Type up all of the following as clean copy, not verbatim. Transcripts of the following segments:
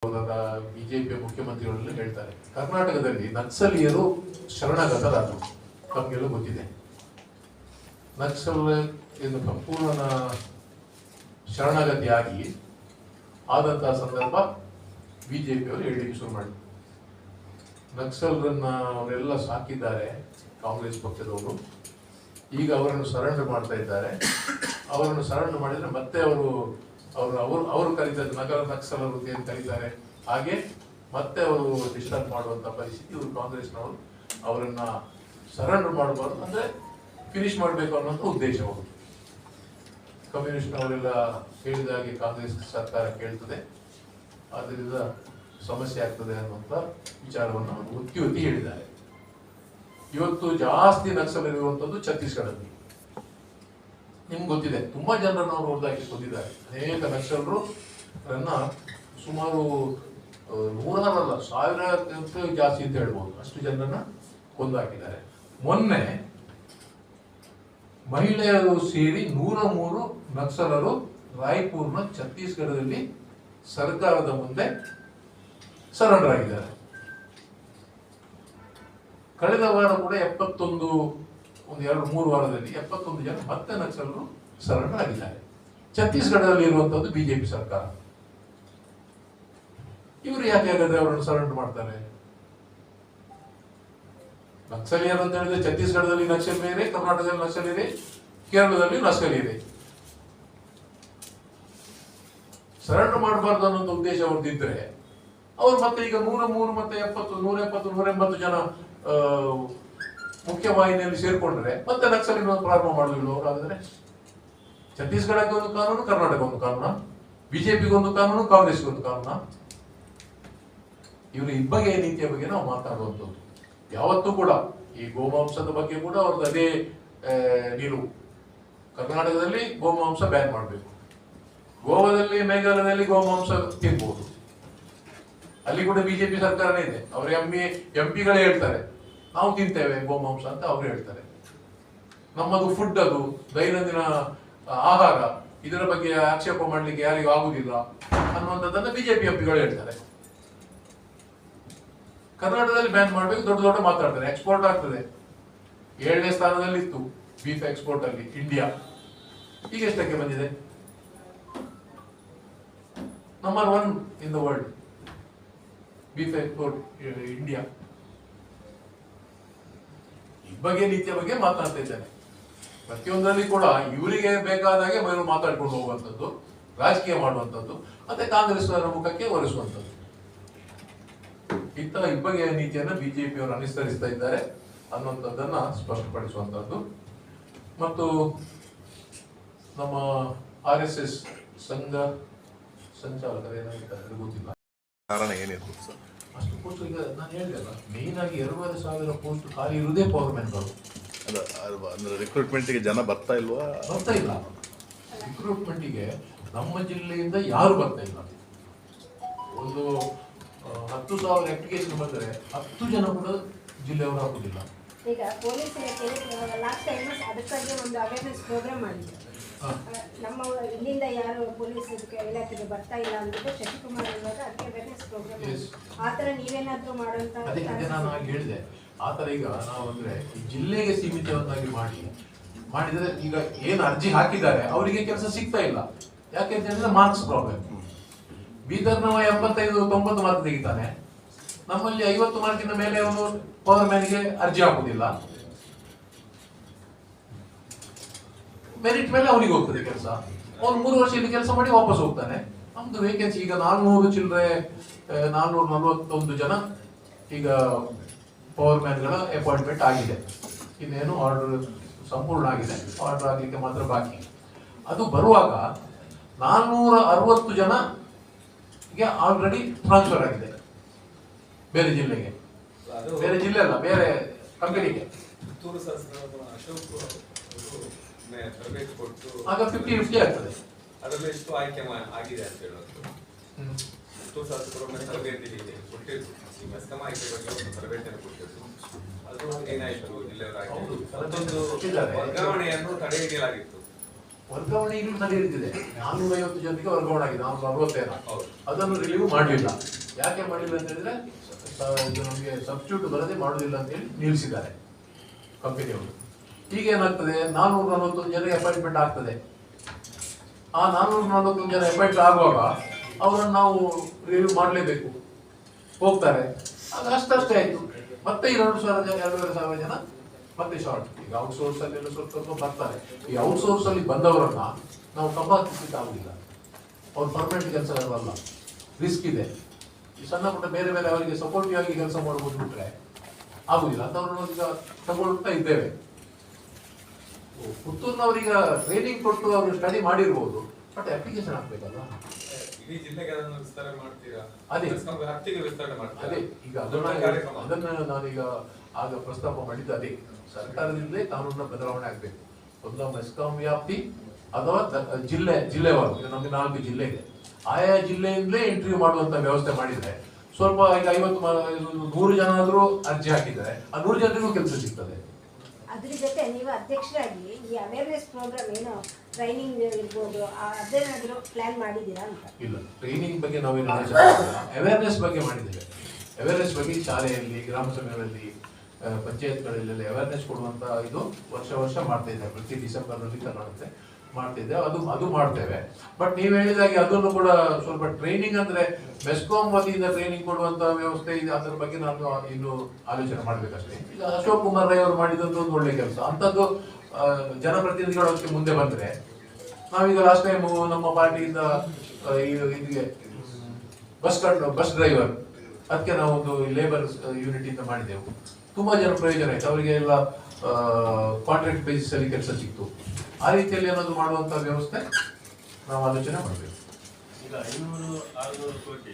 ಬಿಜೆಪಿಯ ಮುಖ್ಯಮಂತ್ರಿಗಳೆಲ್ಲ ಹೇಳ್ತಾರೆ, ಕರ್ನಾಟಕದಲ್ಲಿ ನಕ್ಸಲೀಯರು ಶರಣಾಗತರಾದರು. ತಮಗೆಲ್ಲ ಗೊತ್ತಿದೆ. ನಕ್ಸಲ್ ಎಂದು ಸಂಪೂರ್ಣ ಶರಣಾಗತಿಯಾಗಿ ಆದಂತಹ ಸಂದರ್ಭ ಬಿಜೆಪಿಯವರು ಹೇಳಲಿಕ್ಕೆ ಶುರು ಮಾಡಿದ್ರು. ನಕ್ಸಲರನ್ನ ಅವರೆಲ್ಲ ಸಾಕಿದ್ದಾರೆ ಕಾಂಗ್ರೆಸ್ ಪಕ್ಷದವರು. ಈಗ ಅವರನ್ನು ಸರೆಂಡರ್ ಮಾಡ್ತಾ ಇದ್ದಾರೆ. ಅವರನ್ನು ಸರೆಂಡರ್ ಮಾಡಿದ್ರೆ ಮತ್ತೆ ಅವರು ಕರೀತಾರೆ ನಕ್ಸಲರು ಏನು ಕರೀತಾರೆ, ಹಾಗೆ ಮತ್ತೆ ಅವರು ಡಿಸ್ಟರ್ಬ್ ಮಾಡುವಂತ ಪರಿಸ್ಥಿತಿ. ಇವರು ಕಾಂಗ್ರೆಸ್ನವರು ಅವರನ್ನ ಸರೆಂಡರ್ ಮಾಡಬಾರ್ದು, ಅಂದ್ರೆ ಫಿನಿಶ್ ಮಾಡಬೇಕು ಅನ್ನೋಂಥ ಉದ್ದೇಶ ಅವರು. ಕಮ್ಯುನಿಸ್ಟ್ನವರೆಲ್ಲ ಹೇಳಿದ ಹಾಗೆ ಕಾಂಗ್ರೆಸ್ ಸರ್ಕಾರ ಕೇಳ್ತದೆ, ಆದ್ದರಿಂದ ಸಮಸ್ಯೆ ಆಗ್ತದೆ ಅನ್ನುವಂಥ ವಿಚಾರವನ್ನು ಅವರು ಒತ್ತಿ ಒತ್ತಿ ಹೇಳಿದ್ದಾರೆ. ಇವತ್ತು ಜಾಸ್ತಿ ನಕ್ಸಲರಿರುವಂಥದ್ದು ಛತ್ತೀಸ್ಗಢದಲ್ಲಿ. ನಿಮ್ಗೆ ಗೊತ್ತಿದೆ, ತುಂಬಾ ಜನರನ್ನು ಅವರು ಹೊಡೆದಾಕಿ ಕೊಂದಿದ್ದಾರೆ. ಅನೇಕ ನಕ್ಸಲರು ಸುಮಾರು 100 ಅಲ್ಲ 1000ಕ್ಕಿಂತ ಜಾಸ್ತಿ ಅಂತ ಹೇಳ್ಬೋದು, ಅಷ್ಟು ಜನರನ್ನ ಕೊಂದಾಕಿದ್ದಾರೆ. ಮೊನ್ನೆ ಮಹಿಳೆಯರು ಸೇರಿ 103 ನಕ್ಸಲರು ರಾಯ್ಪುರ್ನ ಛತ್ತೀಸ್ಗಢದಲ್ಲಿ ಸರ್ಕಾರದ ಮುಂದೆ ಸರೆಂಡರ್ ಆಗಿದ್ದಾರೆ. ಕಳೆದ ವಾರ ಕೂಡ 71, ಒಂದು 2-3 ವಾರದಲ್ಲಿ 71 ಜನ ಮತ್ತೆ ನಕ್ಸಲರು ಸರೆಂಡರ್ ಆಗಿದ್ದಾರೆ. ಛತ್ತೀಸ್ಗಢದಲ್ಲಿ ಇರುವಂತದ್ದು ಬಿಜೆಪಿ ಸರ್ಕಾರ. ಇವರು ಯಾಕೆ ಹಾಗಾದ್ರೆ ಅವರನ್ನು ಸರೆಂಡರ್ ಮಾಡ್ತಾರೆ? ನಕ್ಸಲೀಯರು ಅಂತ ಹೇಳಿದ್ರೆ ಛತ್ತೀಸ್ಗಢದಲ್ಲಿ ನಕ್ಸಲ್ ಇದೆ, ಕರ್ನಾಟಕದಲ್ಲಿ ನಕ್ಸಲ್ ಇದೆ, ಕೇರಳದಲ್ಲಿ ನಕ್ಸಲ್ ಇದೆ. ಸರೆಂಡರ್ ಮಾಡಬಾರ್ದು ಅನ್ನೋ ಉದ್ದೇಶ ಅವ್ರದ್ದಿದ್ರೆ ಅವ್ರು ಮತ್ತೆ ಈಗ 103 ಮತ್ತೆ 70, 170, 180 ಜನ ಮುಖ್ಯವಾಹಿನಿಯಲ್ಲಿ ಸೇರ್ಕೊಂಡ್ರೆ ಮತ್ತೆ ನಕ್ಸಲಿನ ಪ್ರಾರಂಭ ಮಾಡುವುದಿಲ್ಲ ಅವರು. ಹಾಗಾದ್ರೆ ಛತ್ತೀಸ್ಗಢಕ್ಕೆ ಒಂದು ಕಾನೂನು, ಕರ್ನಾಟಕ ಒಂದು ಕಾನೂನು, ಬಿಜೆಪಿಗೆ ಒಂದು ಕಾನೂನು, ಕಾಂಗ್ರೆಸ್ಗೆ ಒಂದು ಕಾನೂನು. ಇವರು ಇಬ್ಬಗೆಯ ನೀತಿಯ ಬಗ್ಗೆ ನಾವು ಮಾತಾಡುವಂಥದ್ದು. ಯಾವತ್ತೂ ಕೂಡ ಈ ಗೋಮಾಂಸದ ಬಗ್ಗೆ ಕೂಡ ಅವ್ರದ್ದು ಅದೇ ನಿಲುವು. ಕರ್ನಾಟಕದಲ್ಲಿ ಗೋಮಾಂಸ ಬ್ಯಾನ್ ಮಾಡಬೇಕು, ಗೋವಾದಲ್ಲಿ ಮೇಘಾಲಯದಲ್ಲಿ ಗೋಮಾಂಸ ತಿನ್ಬಹುದು. ಅಲ್ಲಿ ಕೂಡ ಬಿಜೆಪಿ ಸರ್ಕಾರನೇ ಇದೆ. ಅವ್ರ ಎಂಪಿಗಳೇ ಹೇಳ್ತಾರೆ ನಾವು ತಿಂತೇವೆ ಗೋಮಾಂಸ ಅಂತ ಅವ್ರು ಹೇಳ್ತಾರೆ. ನಮ್ಮದು ಫುಡ್, ಅದು ದೈನಂದಿನ ಆಹಾರ, ಇದರ ಬಗ್ಗೆ ಆಕ್ಷೇಪ ಮಾಡ್ಲಿಕ್ಕೆ ಯಾರಿಗೂ ಆಗುದಿಲ್ಲ ಅನ್ನುವಂಥದ್ದನ್ನ ಬಿಜೆಪಿ ಎಂಪಿಗಳು ಹೇಳ್ತಾರೆ. ಕರ್ನಾಟಕದಲ್ಲಿ ಬ್ಯಾನ್ ಮಾಡ್ಬೇಕು, ದೊಡ್ಡ ದೊಡ್ಡ ಮಾತಾಡ್ತಾರೆ. ಎಕ್ಸ್ಪೋರ್ಟ್ ಆಗ್ತದೆ, 7ನೇ ಸ್ಥಾನದಲ್ಲಿ ಇತ್ತು ಬೀಫ್ ಎಕ್ಸ್ಪೋರ್ಟ್ ಅಲ್ಲಿ ಇಂಡಿಯಾ. ಈಗ ಎಷ್ಟಕ್ಕೆ ಬಂದಿದೆ? Number 1 in the world beef export India. ಈ ಬಗ್ಗೆ ನೀತಿಯ ಬಗ್ಗೆ ಮಾತನಾಡ್ತಾ ಇದ್ದೇನೆ. ಪ್ರತಿಯೊಂದರಲ್ಲಿ ಕೂಡ ಇವರಿಗೆ ಬೇಕಾದಾಗೆ ಮಾತಾಡ್ಕೊಂಡು ಹೋಗುವಂಥದ್ದು, ರಾಜಕೀಯ ಮಾಡುವಂಥದ್ದು, ಮತ್ತೆ ಕಾಂಗ್ರೆಸ್ ಮುಖಕ್ಕೆ ಒರೆಸುವಂಥದ್ದು. ಇಂತಹ ಇಬ್ಬಗೆಯ ನೀತಿಯನ್ನು ಬಿಜೆಪಿಯವರು ಅನುಸರಿಸ್ತಾ ಇದ್ದಾರೆ ಅನ್ನುವಂಥದ್ದನ್ನ ಸ್ಪಷ್ಟಪಡಿಸುವಂಥದ್ದು. ಮತ್ತು ನಮ್ಮ RSS ಸಂಘ ಸಂಚಾಲಕರು ಏನಾಗಿದ್ದಾರೆ ಗೊತ್ತಿಲ್ಲ, ಕಾರಣ ಏನಿತ್ತು ಸರ್? ಅಷ್ಟು ಪೋಸ್ಟ್ ಈಗ ನಾನು ಹೇಳಿದೆಲ್ಲ, ಮೇನ್ ಆಗಿ 2,500 ಪೋಸ್ಟ್ ಖಾಲಿ ಇರುವುದೇ ಪವರ್ಮೆನ್ಗಳು. ಅಂದ್ರೆ ರಿಕ್ರೂಟ್ಮೆಂಟ್ಗೆ ಜನ ಬರ್ತಾ ಇಲ್ವಾ? ಬರ್ತಾ ಇಲ್ಲ. ರಿಕ್ರೂಟ್ಮೆಂಟಿಗೆ ನಮ್ಮ ಜಿಲ್ಲೆಯಿಂದ ಯಾರು ಬರ್ತಾ ಇಲ್ಲ. ಒಂದು 10,000 ಅಪ್ಲಿಕೇಶನ್ ಬಂದರೆ 10 ಜನ ಕೂಡ ಜಿಲ್ಲೆಯವರು ಆಗುದಿಲ್ಲ. ಈಗ ಪೊಲೀಸ್ ಲಾಸ್ಟ್ ಟೈಮ್ ಅದಕ್ಕಾಗಿ ಒಂದು ಅವೇರ್ನೆಸ್ ಪ್ರೋಗ್ರಾಮ್ ಮಾಡಿದ್ರು. ನಮ್ಮ ಇಲ್ಲಿಂದ ಯಾರು ಪೊಲೀಸ್ ಇಲಾಖೆಗೆ ಬರ್ತಾ ಇಲ್ಲ ಅಂದ್ಬಿಟ್ಟು ಶಶಿಕುಮಾರ್ ಇರುವಾಗ ಅದಕ್ಕೆ ಅವೇರ್ನೆಸ್ ಪ್ರೋಗ್ರಾಮ್ ಆ ಥರ ನೀವೇನಾದ್ರೂ ಮಾಡುವಂತ. ಅದೇ ನಾನು ಆಗ ಹೇಳಿದೆ, ಆ ಥರ ಈಗ ನಾವು ಅಂದ್ರೆ ಈ ಜಿಲ್ಲೆಗೆ ಸೀಮಿತವನ್ನಾಗಿ ಮಾಡಿದರೆ ಈಗ ಏನು ಅರ್ಜಿ ಹಾಕಿದ್ದಾರೆ ಅವರಿಗೆ ಕೆಲಸ ಸಿಗ್ತಾ ಇಲ್ಲ. ಯಾಕೆಂತ ಹೇಳಿದ್ರೆ ಮಾರ್ಕ್ಸ್ ಪ್ರಾಬ್ಲಮ್. ಬೀದರ್ನವ 85-90 ಮಾರ್ಕ್ ತೆಗಿತಾನೆ, ನಮ್ಮಲ್ಲಿ 50 ಮಾರ್ಕಿನ ಮೇಲೆ ಅವನು ಪವರ್ ಮ್ಯಾನ್ಗೆ ಅರ್ಜಿ ಹಾಕುದಿಲ್ಲ. ಮೆರಿಟ್ ಮೇಲೆ ಅವನಿಗೆ ಹೋಗ್ತದೆ ಕೆಲಸ. ಅವ್ನು 3 ವರ್ಷ ಇಲ್ಲಿ ಕೆಲಸ ಮಾಡಿ ವಾಪಸ್ ಹೋಗ್ತಾನೆ. ನಮ್ದು ವೇಕೆನ್ಸಿ ಈಗ 441 ಜನ ಈಗ ಪವರ್ ಮ್ಯಾನ್ಗಳ ಅಪಾಯಿಂಟ್ಮೆಂಟ್ ಆಗಿದೆ. ಇನ್ನೇನು ಆರ್ಡರ್ ಸಂಪೂರ್ಣ ಆಗಿದೆ, ಆರ್ಡರ್ ಆಗಲಿಕ್ಕೆ ಮಾತ್ರ ಬಾಕಿ. ಅದು ಬರುವಾಗ 460 ಜನಗೆ ಆಲ್ರೆಡಿ ಟ್ರಾನ್ಸ್ಫರ್ ಆಗಿದೆ ಬೇರೆ ಜಿಲ್ಲೆಗೆ. ಬೇರೆ ಜಿಲ್ಲೆ ಅಲ್ಲ, ಬೇರೆ ಕಂಪನಿಗೆ. ಆಗ 50-50 ಆಗ್ತದೆ. ಅದರಲ್ಲಿ ಎಷ್ಟು ಆಯ್ಕೆ ಆಗಿದೆ ಅಂತ ಹೇಳೋದು. ತರಬೇತಿಯನ್ನು ಕೊಟ್ಟಿದ್ದು ಅದು ಏನಾಯ್ತು? ಜಿಲ್ಲೆಯವರಾಗಿ ವರ್ಗಾವಣೆಯನ್ನು ತಡೆ ಹಿಡಿಯಲಾಗಿತ್ತು. ವರ್ಗಾವಣೆ ಈಗಲೂ ನಡೆಯುತ್ತಿದೆ. 450 ಜನರಿಗೆ ವರ್ಗಾವಣೆ ಆಗಿದೆ, 460 ಹೌದು. ಅದನ್ನು ರಿಲೀವ್ ಮಾಡಲಿಲ್ಲ. ಯಾಕೆ ಮಾಡಲಿಲ್ಲ ಅಂತ ಹೇಳಿದ್ರೆ ಇದು ನಮಗೆ ಸಬ್ಸ್ಟಿಟ್ಯೂಟ್ ಬರದೆ ಮಾಡುವುದಿಲ್ಲ ಅಂತ ಹೇಳಿ ನಿಲ್ಲಿಸಿದ್ದಾರೆ ಕಂಪನಿಯವರು. ಈಗ ಏನಾಗ್ತದೆ, 441 ಜನರಿಗೆ ಅಪಾಯಿಂಟ್ಮೆಂಟ್ ಆಗ್ತದೆ. ಆ 441 ಜನ ಅಪಾಯಿಂಟ್ ಆಗುವಾಗ ಅವರನ್ನು ನಾವು ರಿಲೀವ್ ಮಾಡಲೇಬೇಕು, ಹೋಗ್ತಾರೆ. ಅದು ಅಷ್ಟೇ ಆಯ್ತು. ಮತ್ತೆ 2,000 ಜನ ಮತ್ತೆ ಶಾರ್ಟ್. ಈಗ ಔಟ್ಸೋರ್ಸ್ ಅಲ್ಲಿ ಸ್ವಲ್ಪ ಬರ್ತಾರೆ. ಈ ಔಟ್ಸೋರ್ಸ್ ಅಲ್ಲಿ ಬಂದವರನ್ನ ನಾವು ಕಂಬ ಹತ್ತಿಸ್ಲಿಕ್ಕೆ ಆಗುದಿಲ್ಲ, ಅವ್ರು ಪರ್ಮನೆಂಟ್ ಕೆಲಸ ಅಲ್ಲ, ರಿಸ್ಕ್ ಇದೆ. ಈ ಸಣ್ಣ ಪುಟ್ಟ ಬೇರೆ ಬೇರೆ ಅವರಿಗೆ ಸಪೋರ್ಟಿವ್ ಆಗಿ ಕೆಲಸ ಮಾಡ್ಬೋದು ಬಿಟ್ರೆ ಆಗುದಿಲ್ಲ. ಅಂತವ್ರನ್ನ ಈಗ ತಗೊಳ್ತಾ ಇದ್ದೇವೆ. ಪುತ್ತೂರಿನವರೀಗ ಟ್ರೈನಿಂಗ್ ಕೊಟ್ಟು ಅವರು ಸ್ಟಡಿ ಮಾಡಿರ್ಬೋದು, ಬಟ್ ಅಪ್ಲಿಕೇಶನ್ ಹಾಕ್ಬೇಕಲ್ಲ. ಇಡೀ ಜಿಲ್ಲೆಗೆ ಅದನ್ನು ವಿಸ್ತಾರ ಮಾಡ್ತೀರಾ? ಅದೇ. ಹತ್ತಿಗೆ ವಿಸ್ತರಣೆ ಮಾಡ್ತೀರಾ? ಅದೇ ಈಗ ಅದನ್ನ ನಾನೀಗ ಆಗ ಪ್ರಸ್ತಾಪ ಮಾಡಿದ್ದು ಅದೇ. ಸರ್ಕಾರದಿಂದಲೇ ಕಾನೂನಿನ ಬದಲಾವಣೆ ಆಗ್ಬೇಕು. ಒಂದು ಮೆಸ್ಕಾಂ ವ್ಯಾಪ್ತಿ ಅಥವಾ ಜಿಲ್ಲೆವಾರು, ಈಗ ನಮಗೆ 4 ಜಿಲ್ಲೆ ಇದೆ, ಆಯಾ ಜಿಲ್ಲೆಯಿಂದಲೇ ಇಂಟರ್ವ್ಯೂ ಮಾಡುವಂತ ವ್ಯವಸ್ಥೆ ಮಾಡಿದ್ರೆ ಸ್ವಲ್ಪ ಈಗ 100 ಜನ ಆದ್ರೂ ಅರ್ಜಿ ಹಾಕಿದ್ದಾರೆ, ಆ 100 ಜನರಿಗೂ ಕೆಲಸ ಸಿಗ್ತದೆ. ಅದ್ರ ಜೊತೆ ನೀವು ಅಧ್ಯಕ್ಷರಾಗಿ ಈ ಅವೇರ್ನೆಸ್ ಪ್ರೋಗ್ರಾಮ್ ಏನೋ ಟ್ರೈನಿಂಗ್ ಇರ್ಬೋದು, ಅದೇನಾದ್ರೂ ಪ್ಲಾನ್ ಮಾಡಿದ್ದೀರಾ ಅಂತ? ಇಲ್ಲ, ಟ್ರೈನಿಂಗ್ ಬಗ್ಗೆ ನಾವೇನು ಅವೇರ್ನೆಸ್ ಬಗ್ಗೆ ಮಾಡಿದ್ದೇವೆ. ಅವೇರ್ನೆಸ್ ಬಗ್ಗೆ ಶಾಲೆಯಲ್ಲಿ, ಗ್ರಾಮ ಸಭೆಗಳಲ್ಲಿ, ಪಂಚಾಯತ್ಗಳಲ್ಲೆಲ್ಲ ಅವೇರ್ನೆಸ್ ಕೊಡುವಂತ ಇದು ವರ್ಷ ಮಾಡ್ತಾ ಇದ್ದೇವೆ. ಪ್ರತಿ ಡಿಸೆಂಬರ್ನಲ್ಲಿ ಕರ್ನಾಟಕ ಮಾಡ್ತಿದ್ದೆ, ಅದು ಮಾಡ್ತೇವೆ. ಬಟ್ ನೀವು ಹೇಳಿದಾಗೆ ಅದನ್ನು ಕೂಡ ಸ್ವಲ್ಪ ಟ್ರೈನಿಂಗ್ ಅಂದ್ರೆ ಮೆಸ್ಕಾಂ ವತಿಯಿಂದ ಟ್ರೈನಿಂಗ್ ಕೊಡುವಂತ ವ್ಯವಸ್ಥೆ ಇದೆ, ಅದರ ಬಗ್ಗೆ ನಾನು ಇನ್ನು ಆಲೋಚನೆ ಮಾಡ್ಬೇಕಷ್ಟೇ. ಈಗ ಅಶೋಕ್ ಕುಮಾರ್ ರೈ ಅವರು ಮಾಡಿದಂತ ಒಂದು ಒಳ್ಳೆ ಕೆಲಸ, ಅಂತದ್ದು ಜನಪ್ರತಿನಿಧಿಗಳು ಅದಕ್ಕೆ ಮುಂದೆ ಬಂದ್ರೆ. ನಾವೀಗ ಲಾಸ್ಟ್ ಟೈಮ್ ನಮ್ಮ ಪಾರ್ಟಿಯಿಂದ ಇದಕ್ಕೆ ಬಸ್ ಡ್ರೈವರ್ ಅದಕ್ಕೆ ನಾವು ಒಂದು ಲೇಬರ್ ಯೂನಿಟ್ ಇಂದ ಮಾಡಿದೆವು. ತುಂಬಾ ಜನ ಪ್ರಯೋಜನ ಆಯ್ತು, ಅವರಿಗೆ ಎಲ್ಲ ಕಾಂಟ್ರಾಕ್ಟ್ ಬೇಸಿಸ್ ಅಲ್ಲಿ ಕೆಲಸ ಸಿಕ್ತು. ಆ ರೀತಿಯಲ್ಲಿ ಏನಾದ್ರು ಮಾಡುವಂತ ವ್ಯವಸ್ಥೆ ನಾವು ಆಲೋಚನೆ ಮಾಡಬೇಕು. ಈಗ 500-600 ಕೋಟಿ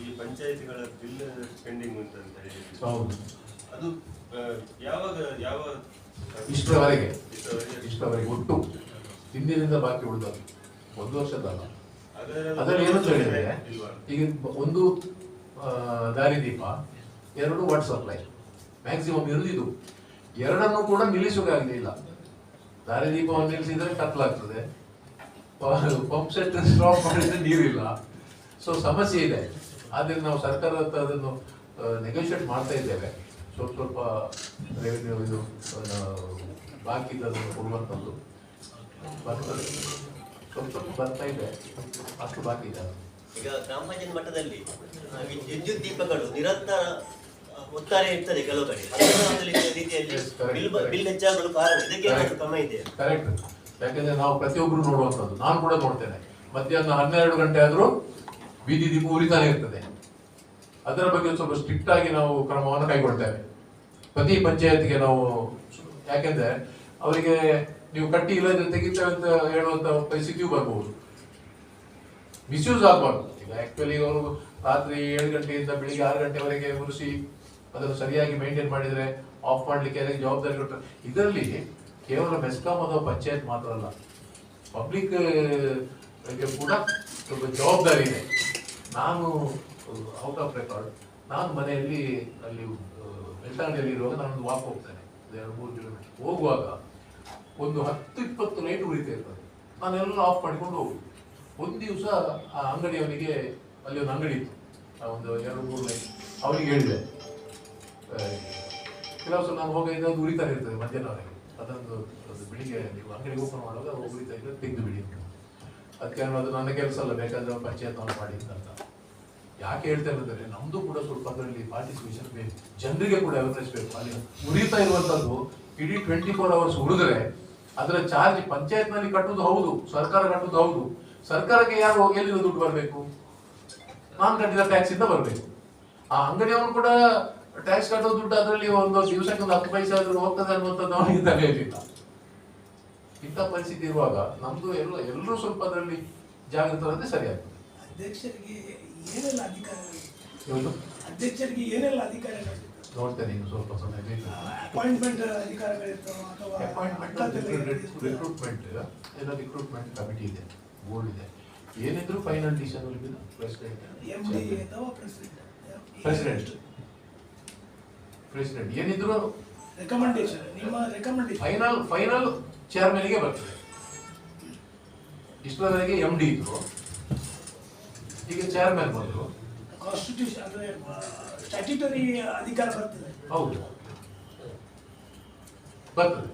ಈ ಪಂಚಾಯತಿಗಳ ಬಿಲ್ ಪೆಂಡಿಂಗ್ ಅಂತ ಹೇಳಿ, ಹೌದು, ಅದು ಯಾವ ಇಷ್ಟರವರೆಗೆ ಒಟ್ಟು ಹಿಂದಿನಿಂದ ಬಾಕಿ ಉಳಿದದ್ದು 1 ವರ್ಷದಲ್ಲ. ಅದರಲ್ಲಿ ಏನು ಹೇಳಿದ್ರೆ, ಈಗ 1 ದಾರಿದೀಪ, 2 ವಾಟರ್ ಸಪ್ಲೈ ಮ್ಯಾಕ್ಸಿಮಮ್ ಇರುವುದು. 2 ಕೂಡ ನಿಲ್ಲಿಸೋಕಾಗಲಿಲ್ಲ. ದಾರಿದೀಪವನ್ನು ನಿಲ್ಲಿಸಿದ್ರೆ ಕತ್ಲಾಗ್ತದೆ, ಪಂಪ್ ಸೆಟ್ ಸ್ಟಾಪ್ ಮಾಡಿದ್ರೆ ನೀರಿಲ್ಲ. ಸೊ ಸಮಸ್ಯೆ ಇದೆ. ಆದ್ರಿಂದ ನಾವು ಸರ್ಕಾರ ಅದನ್ನು ನೆಗೋಷಿಯೇಟ್ ಮಾಡ್ತಾ ಇದ್ದೇವೆ. ಸ್ವಲ್ಪ ರೆವಿನ್ಯೂ ಇದು ಬಾಕಿ ಅದನ್ನು ಕೊಡುವಂಥದ್ದು ಬರ್ತದೆ, ಸ್ವಲ್ಪ ಬರ್ತಾ ಇದೆ, ಅಷ್ಟು ಬಾಕಿ ಇದೆ. ಈಗ ಗ್ರಾಮ ಪಂಚಾಯತ್ ಮಟ್ಟದಲ್ಲಿ ವಿದ್ಯುತ್ ದೀಪಗಳು ನಿರಂತರ ಒತ್ತಾರೆ ಇರ್ತದೆ ಕೆಲವು ಕಡೆ. ರೀತಿಯಲ್ಲಿ ಬಿಲ್ ಹೆಚ್ಚಾಗಲು ಕಾರಣ ಇದಕ್ಕೆ ಕ್ರಮ ಇದೆ. ಕರೆಕ್ಟ್. ಯಾಕಂದ್ರೆ ನಾವು ಪ್ರತಿಯೊಬ್ಬರು ನೋಡುವಂಥದ್ದು, ನಾನು ಕೂಡ ನೋಡ್ತೇನೆ, ಮಧ್ಯಾಹ್ನ 12 ಗಂಟೆ ಆದ್ರೂ ಬೀದಿ ದೀಪ ಉರಿತಾನೆ ಇರ್ತದೆ. ಅದರ ಬಗ್ಗೆ ಸ್ವಲ್ಪ ಸ್ಟ್ರಿಕ್ಟ್ ಆಗಿ ನಾವು ಕ್ರಮವನ್ನು ಕೈಗೊಳ್ತೇವೆ ಪ್ರತಿ ಪಂಚಾಯತ್ಗೆ ನಾವು. ಯಾಕೆಂದ್ರೆ ಅವರಿಗೆ ನೀವು ಕಟ್ಟಿ ಇಲ್ಲದ್ರೆ ತೆಗಿತೇವೆ ಅಂತ ಹೇಳುವಂತ ಪರಿಸ್ಥಿತಿಯೂ ಬರ್ಬಹುದು, ಮಿಸ್ಯೂಸ್ ಆಗಬಾರ್ದು. ಈಗ ಆಕ್ಚುಲಿ ಅವರು ರಾತ್ರಿ 7 ಗಂಟೆಯಿಂದ ಬೆಳಿಗ್ಗೆ 6 ಗಂಟೆವರೆಗೆ ಉರಿಸಿ ಅದನ್ನು ಸರಿಯಾಗಿ ಮೇಂಟೈನ್ ಮಾಡಿದ್ರೆ ಆಫ್ ಮಾಡ್ಲಿಕ್ಕೆ ಯಾರಿಗೆ ಜವಾಬ್ದಾರಿ ಕೊಟ್ಟರೆ. ಇದರಲ್ಲಿ ಕೇವಲ ಮೆಸ್ಕಾಂ ಅಥವಾ ಪಂಚಾಯತ್ ಮಾತ್ರ ಅಲ್ಲ, ಪಬ್ಲಿಕ್ ಕೂಡ ಸ್ವಲ್ಪ ಜವಾಬ್ದಾರಿ ಇದೆ. ನಾನು ಔಟ್ ಆಫ್ ರೆಕಾರ್ಡ್, ನಾನು ಮನೆಯಲ್ಲಿ ಅಲ್ಲಿ ಮೆಲ್ಟಾಣಿಯಲ್ಲಿ ಇರುವಾಗ ನಾನೊಂದು ವಾಕ್ ಹೋಗ್ತೇನೆ, 2-3 ಕಿಲೋಮೀಟರ್. ಹೋಗುವಾಗ ಒಂದು 10-20 ಲೈಟ್ ಉರಿತಾ ಇರ್ತದೆ. ನಾನೆಲ್ಲ ಆಫ್ ಮಾಡಿಕೊಂಡು ಹೋಗುದು. ಒಂದು ದಿವಸ ಆ ಅಂಗಡಿಯವನಿಗೆ, ಅಲ್ಲಿ ಒಂದು ಅಂಗಡಿ ಇತ್ತು, ಒಂದು 2-3 ಲೈಟ್, ಅವನಿಗೆ ಹೇಳಿದೆ, ಕೆಲವು ಸಲ ನಾನು ಹೋಗಿದ್ದ ಅದು ಉರಿತಾನೆ ಇರ್ತದೆ ಮಧ್ಯಾಹ್ನವರೆಗೆ, ಅದೊಂದು ಬೆಳಿಗ್ಗೆ ನೀವು ಅಂಗಡಿ ಓಪನ್ ಮಾಡುವಾಗ ಉರಿತಾ ಇದ್ರೆ ತೆಗೆದು ಬಿಡಿ ಅಂತ. ಅದಕ್ಕೆ ಅದು ನನ್ನ ಕೆಲಸ ಅಲ್ಲ, ಬೇಕಾದ್ರೆ ಪಂಚಾಯತ್ ನಾವು ಮಾಡಿದ್ದಂತ. ಯಾಕೆ ಹೇಳ್ತಾ ಇರೋದ್ರೆ ನಮ್ದು ಕೂಡ ಸ್ವಲ್ಪ ಅದರಲ್ಲಿ ಪಾರ್ಟಿಸಿಪೇಷನ್ ಬೇಕು, ಜನರಿಗೆ ಕೂಡ ಅವೇರ್ನೆಸ್ ಬೇಕು. ಅಲ್ಲಿ ಉರಿತಾ ಇರುವಂತದ್ದು ಇಡೀ 24 hours ಉಳಿದ್ರೆ ಅದರ ಚಾರ್ಜ್ ಪಂಚಾಯತ್ ನಲ್ಲಿ ಕಟ್ಟುದು ಹೌದು, ಸರ್ಕಾರ ಕಟ್ಟುದು ಹೌದು. ಸರ್ಕಾರಕ್ಕೆ ಯಾರು ಎಲ್ಲಿಂದ ದುಡ್ಡು ಬರಬೇಕು? ನಾನು ಕಟ್ಟಿದ ಟ್ಯಾಕ್ಸ್ ಇಂದ ಬರಬೇಕು. ಆ ಅಂಗಡಿಯವನು ಕೂಡ ಟ್ಯಾಕ್ಸ್ ಕಟ್ಟೋ ದುಡ್ಡು ಅದರಲ್ಲಿ ಒಂದು ದಿವಸಕ್ಕೆ 10 ಪೈಸೆ ಆದ್ರೂ ಹೋಗ್ತದೆ ಅನ್ನುವಂಥದ್ದು ಅವನಿಗೆ ತಲೆಯಲ್ಲಿಲ್ಲ. ಇಂಥ ಪರಿಸ್ಥಿತಿ ಇರುವಾಗ ನಮ್ದು ಎಲ್ಲರೂ ಸ್ವಲ್ಪ ಅದರಲ್ಲಿ ಜಾಗೃತರಾದ್ರೆ ಸರಿಯಾಗ್ತದೆ. ಅಧ್ಯಕ್ಷರಿಗೆ ಏನೆಲ್ಲ ಅಧಿಕಾರಗಳಿತ್ತು? ಅಧ್ಯಕ್ಷರಿಗೆ ಏನೆಲ್ಲ ಅಧಿಕಾರಗಳಿತ್ತು ನೋಡ್ತೇನೆ ಇನ್ನು ಸ್ವಲ್ಪ ಸಮಯ ಬೇಕು. ಅಪಾಯಿಂಟ್ಮೆಂಟ್ ಅಧಿಕಾರಗಳಿತ್ತು ಅಥವಾ ರಿಕ್ರೂಟ್ಮೆಂಟ್ ಎಲ್ಲ ರಿಕ್ರೂಟ್ಮೆಂಟ್ ಕಮಿಟಿ ಇದೆ, ಬೋರ್ಡ್ ಇದೆ. ಏನಿದ್ರು ಫೈನಲ್ ಡಿಸಿಷನ್ ಪ್ರೆಸಿಡೆಂಟ್ ಏನಿದ್ರು ರೆಕಮೆಂಡೇಶನ್, ನಿಮ್ಮ ರೆಕಮೆಂಡೇಶನ್ ಫೈನಲ್ ಚೇರ್ಮನ್ಗೆ ಬರ್ತದೆ. ಇಷ್ಟರವರೆಗೆ MD ಇದ್ರು, ಈಗ ಚೇರ್ಮನ್ ಬಂದರು. ಕಾನ್ಸ್ಟಿಟ್ಯೂಷನ್ ಅಂದ್ರೆ ಸ್ಟ್ಯಾಟ್ಯೂಟರಿ ಅಧಿಕಾರ ಬರ್ತದೆ. ಹೌದು, ಬರ್ತದೆ.